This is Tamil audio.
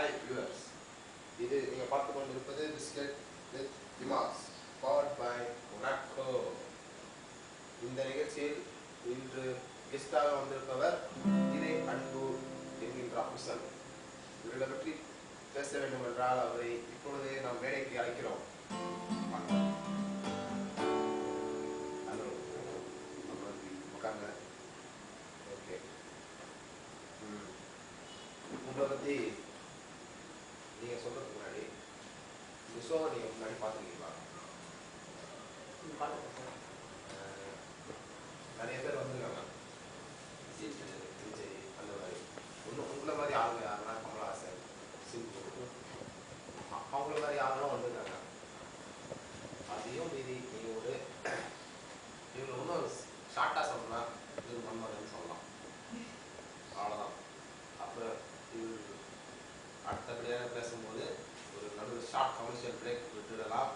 Hi viewers, இது நீங்க பார்த்து கொண்டிருப்பது பிஸ்கட் வித் இமாஸ் பவர்ட் பை மொனாக்கோ. இந்த நிகழ்ச்சியில் இன்று கெஸ்டாக வந்திருப்பவர் இதே அன்பு என்கின்ற அம்சன். இவர்களை பற்றி பேச வேண்டும் என்றால் அவரை இப்பொழுதே நாம் மேடைக்கு அழைக்கிறோம். உட்கார்ந்து ஓகே. உங்களை பற்றி நீங்க சொல்றதுக்கு முன்னாடி இந்த ஷோவை நீங்க முன்னாடி பார்த்துருக்கீங்களா? நிறைய பேர் வந்துருக்காங்க, விஜய் அந்த மாதிரி. இன்னும் உங்களை மாதிரி ஆளுங்க யாருன்னா கமலஹாசன், சிம்பு, அவங்கள மாதிரி ஆளுங்களும் வந்துருக்காங்க. அதையும் மீறி நீங்கள் ஒரு இவங்க இன்னும் ஷார்ட்டாக சொல்லணும்னா இது மன்மதன் சொல்லலாம், அவ்வளோதான். அப்புறம் இவர் அடுத்தபடியாக பேசும்போது ஒரு நடுவில் ஷார்ட் கமர்ஷியல் பிரேக் விட்டுடலாம்.